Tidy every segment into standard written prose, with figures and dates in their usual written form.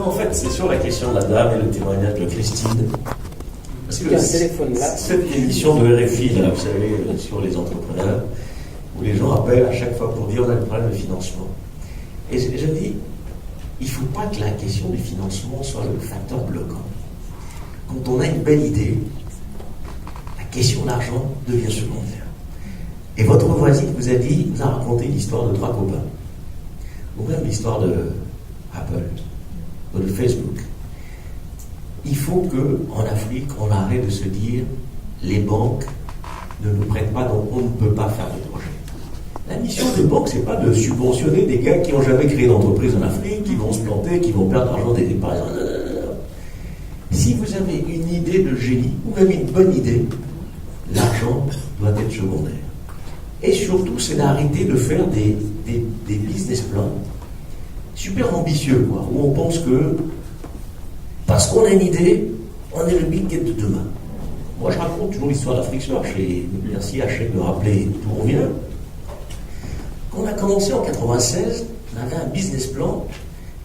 En fait, c'est sur la question de la dame et le témoignage de Christine. Parce que cette émission de RFI, là, vous savez, sur les entrepreneurs, où les gens appellent à chaque fois pour dire on a le problème de financement. Et je dis, il ne faut pas que la question du financement soit le facteur bloquant. Quand on a une belle idée, la question de l'argent devient secondaire. Et votre voisine vous a raconté l'histoire de 3 copains. Ou même l'histoire de Apple, ou de Facebook. Il faut qu'en Afrique, on arrête de se dire les banques ne nous prêtent pas, donc on ne peut pas faire de projet. La mission des banques, ce n'est pas de subventionner des gars qui n'ont jamais créé d'entreprise en Afrique, qui vont se planter, qui vont perdre l'argent des épargnants. Non. Si vous avez une idée de génie, ou même une bonne idée, l'argent doit être secondaire. Et surtout, c'est d'arrêter de faire des business plans super ambitieux, quoi, où on pense que parce qu'on a une idée, on est le Bill Gates de demain. Moi, je raconte toujours l'histoire d'Afrique Search, et merci HM de rappeler d'où on vient. Quand on a commencé en 96, on avait un business plan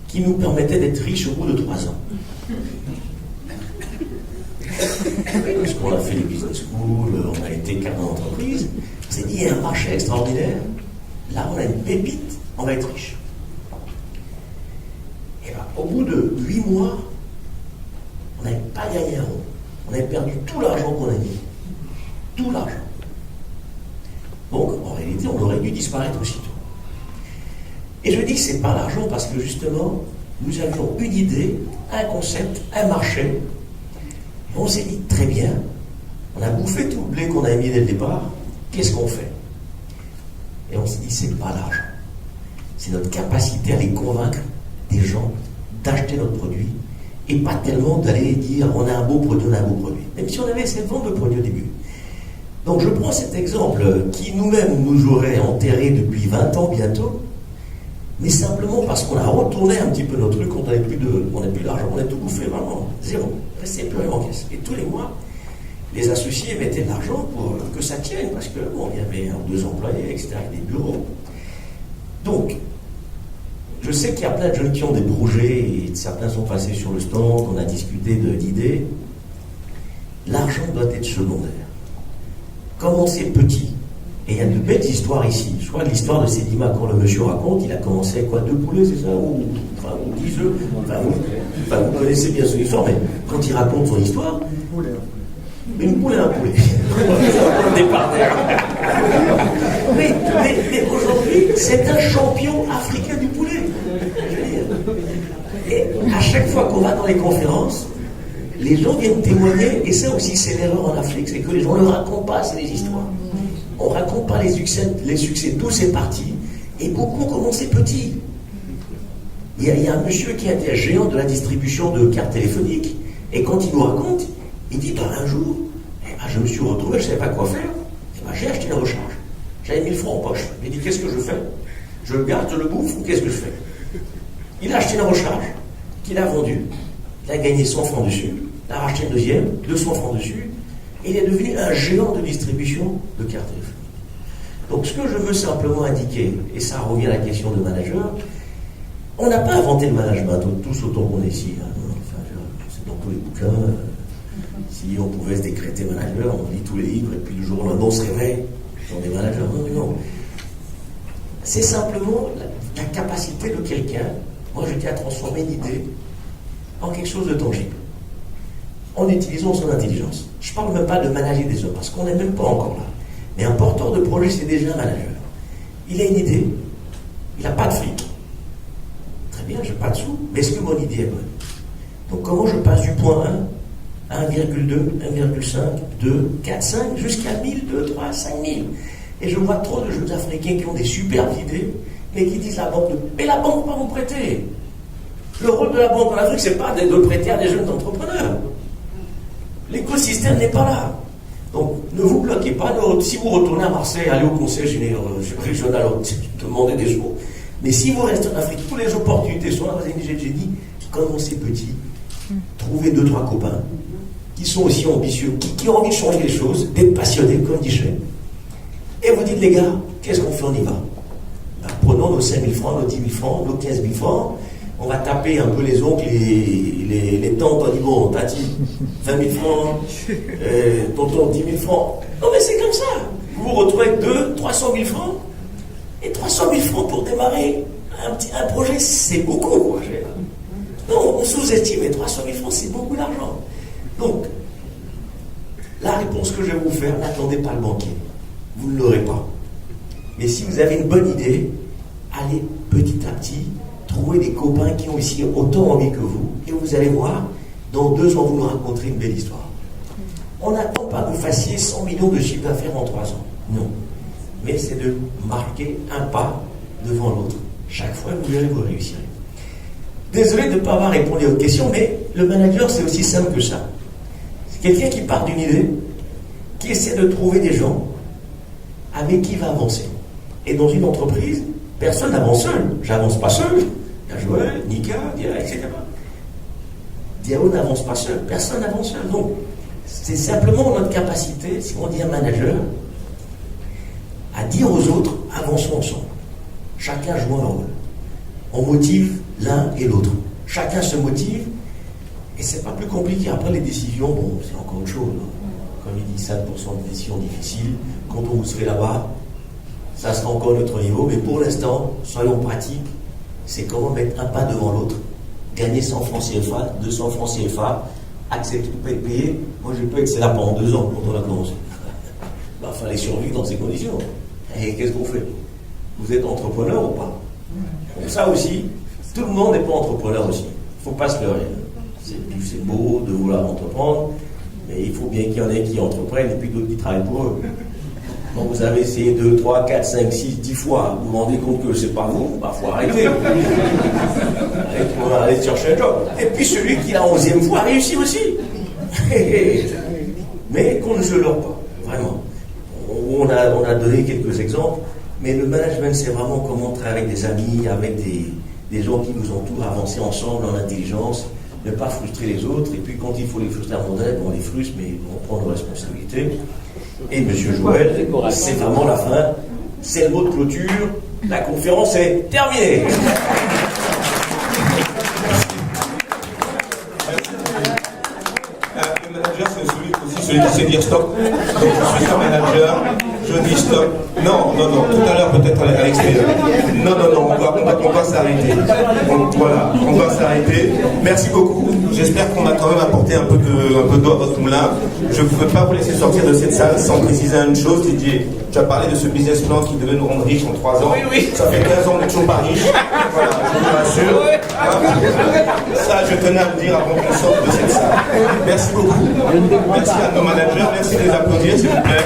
qui nous permettait d'être riches au bout de 3 ans. Parce qu'on a fait les business schools, on a été cadre d'entreprise, on s'est dit, il y a un marché extraordinaire, là on a une pépite, on va être riche. Et bien, au bout de 8 mois, on n'avait pas gagné un rond. On avait perdu tout l'argent qu'on a mis. Tout l'argent. Donc, en réalité, on aurait dû disparaître aussitôt. Et je dis que ce n'est pas l'argent parce que, justement, nous avions une idée, un concept, un marché. Et on s'est dit, très bien, on a bouffé tout le blé qu'on avait mis dès le départ, qu'est-ce qu'on fait? Et on s'est dit, c'est pas l'argent. C'est notre capacité à les convaincre des gens d'acheter notre produit et pas tellement d'aller dire, on a un beau produit, on a un beau produit. Même si on avait essayé de vendre le produit au début. Donc je prends cet exemple qui nous-mêmes nous aurait enterré depuis 20 ans bientôt, mais simplement parce qu'on a retourné un petit peu notre truc, on n'avait plus d'argent, on a tout bouffé vraiment, zéro, il restait plus rien en caisse. Et tous les mois, les associés mettaient de l'argent pour que ça tienne, parce que bon, il y avait 1 ou 2 employés, etc., avec des bureaux. Donc, je sais qu'il y a plein de jeunes qui ont des projets, et certains sont passés sur le stand, on a discuté d'idées. L'argent doit être secondaire. Commencez petit. Et il y a de belles histoires ici. Je crois que l'histoire de Sedima, quand le monsieur raconte, il a commencé avec quoi, 2 poulets, c'est ça, ou 10 œufs. Vous connaissez bien son histoire, mais quand il raconte son histoire, une poule et un poulet. Au départ. Mais aujourd'hui, c'est un champion africain du poulet. Et à chaque fois qu'on va dans les conférences, les gens viennent témoigner, et ça aussi c'est l'erreur en Afrique, c'est que les gens ne racontent pas assez les histoires. On ne raconte pas les succès, d'où c'est parti, et beaucoup ont commencé petits. Il y a un monsieur qui a été un géant de la distribution de cartes téléphoniques, et quand il nous raconte, il dit, un jour, je me suis retrouvé, je ne savais pas quoi faire, j'ai acheté une recharge. J'avais 1000 francs en poche. Il dit, qu'est-ce que je fais? Je le garde, je le bouffe, ou qu'est-ce que je fais? Il a acheté une recharge, qu'il a vendue, il a gagné 100 francs dessus, il a racheté une deuxième, 200 francs dessus, et il est devenu un géant de distribution de cartes téléphoniques. Donc ce que je veux simplement indiquer, et ça revient à la question de manager, on n'a pas inventé le management, tous autant qu'on est ici. C'est dans tous les bouquins. Si on pouvait se décréter manager, on lit tous les livres, et puis le jour où on se réveille, on est manager. Non. C'est simplement la capacité de quelqu'un, moi je dis, à transformer une idée en quelque chose de tangible, en utilisant son intelligence. Je ne parle même pas de manager des hommes, parce qu'on n'est même pas encore là. Mais un porteur de projet, c'est déjà un manager. Il a une idée, il n'a pas de fric. Très bien, je n'ai pas de sous, mais est-ce que mon idée est bonne? Donc comment je passe du point 1 à 1,2, 1,5, 2, 4, 5, jusqu'à 1000, 2, 3, 5000. Et je vois trop de jeunes Africains qui ont des superbes idées, mais qui disent mais la banque ne va pas vous prêter. Le rôle de la banque en Afrique, ce n'est pas de prêter à des jeunes entrepreneurs. L'écosystème n'est pas là. Donc, ne vous bloquez pas. Si vous retournez à Marseille, allez au conseil régional, demandez des choses. Mais si vous restez en Afrique, toutes les opportunités sont là. J'ai dit, commencez petit. Trouvez 2-3 copains qui sont aussi ambitieux, qui ont envie de changer les choses, d'être passionnés, comme dit Chen. Et vous dites, les gars, qu'est-ce qu'on fait? On y va. Prenons nos 5 000 francs, nos 10 000 francs, nos 15 000 francs. on va taper un peu les oncles et les tantes. On dit, bon, tati, 20 000 francs, tonton, 10 000 francs. Non, mais c'est comme ça. Vous vous retrouvez avec 300 000 francs. Et 300 000 francs pour démarrer un projet, c'est beaucoup, quoi. Non, on sous-estime, mais 300 000 francs, c'est beaucoup d'argent. Donc, la réponse que je vais vous faire, n'attendez pas le banquier. Vous ne l'aurez pas. Mais si vous avez une bonne idée, allez petit à petit, trouver des copains qui ont ici autant envie que vous, et vous allez voir, dans 2 ans, vous nous raconterez une belle histoire. On n'attend pas que vous fassiez 100 millions de chiffre d'affaires en 3 ans. Non. Mais c'est de marquer un pas devant l'autre. Chaque fois, vous verrez, vous réussirez. Désolé de ne pas avoir répondu à votre question, mais le manager, c'est aussi simple que ça. C'est quelqu'un qui part d'une idée, qui essaie de trouver des gens avec qui il va avancer. Et dans une entreprise, personne n'avance seul. J'avance pas seul. Il y a Joël, Nika, Dia, etc. Diao n'avance pas seul. Personne n'avance seul. Donc, c'est simplement notre capacité, si on dit un manager, à dire aux autres, avançons ensemble. Chacun joue un rôle. On motive l'un et l'autre. Chacun se motive, et c'est pas plus compliqué. Après, les décisions, bon, c'est encore autre chose. Comme il dit, 5% de décisions difficiles. Quand on vous serez là-bas, ça sera encore notre niveau. Mais pour l'instant, soyons pratiques. C'est comment mettre un pas devant l'autre. Gagner 100 francs CFA, 200 francs CFA, accepter de ne pas être payé. Moi, je peux être là pendant 2 ans quand on a commencé. Il fallait survivre dans ces conditions. Et qu'est-ce qu'on fait? Vous êtes entrepreneur ou pas? Donc ça aussi, tout le monde n'est pas entrepreneur aussi. Il ne faut pas se leurrer. C'est beau de vouloir entreprendre, mais il faut bien qu'il y en ait qui entreprennent et puis d'autres qui travaillent pour eux. Donc vous avez essayé 2, 3, 4, 5, 6, 10 fois, vous vous rendez compte que c'est pas vous, il faut arrêter. Allez chercher un job. Et puis celui qui la 11e fois réussit aussi. Mais qu'on ne se leurre pas, vraiment. On a donné quelques exemples, mais le management, c'est vraiment comment travailler avec des amis, avec des gens qui nous entourent, avancer ensemble en intelligence, ne pas frustrer les autres, et puis quand il faut les frustrer à un moment donné, on les frustre, mais on prend nos responsabilités. Et Monsieur Joël, c'est vraiment la fin, c'est le mot de clôture, la conférence est terminée. Le manager, c'est celui qui sait dire stop. Donc je suis un manager, je dis stop. Non, tout à l'heure peut-être à l'extérieur. Non, on va s'arrêter. Voilà, on va s'arrêter. Merci beaucoup. J'espère qu'on a quand même apporté un peu d'eau à votre moulin. Je ne peux pas vous laisser sortir de cette salle sans préciser une chose, Didier. Tu as parlé de ce business plan qui devait nous rendre riches en 3 ans. Oui. Ça fait 15 ans qu'on n'est toujours pas riches. Voilà, je vous rassure. Ça, je tenais à le dire avant qu'on sorte de cette salle. Merci beaucoup. Merci à nos managers. Merci de les applaudir, s'il vous plaît.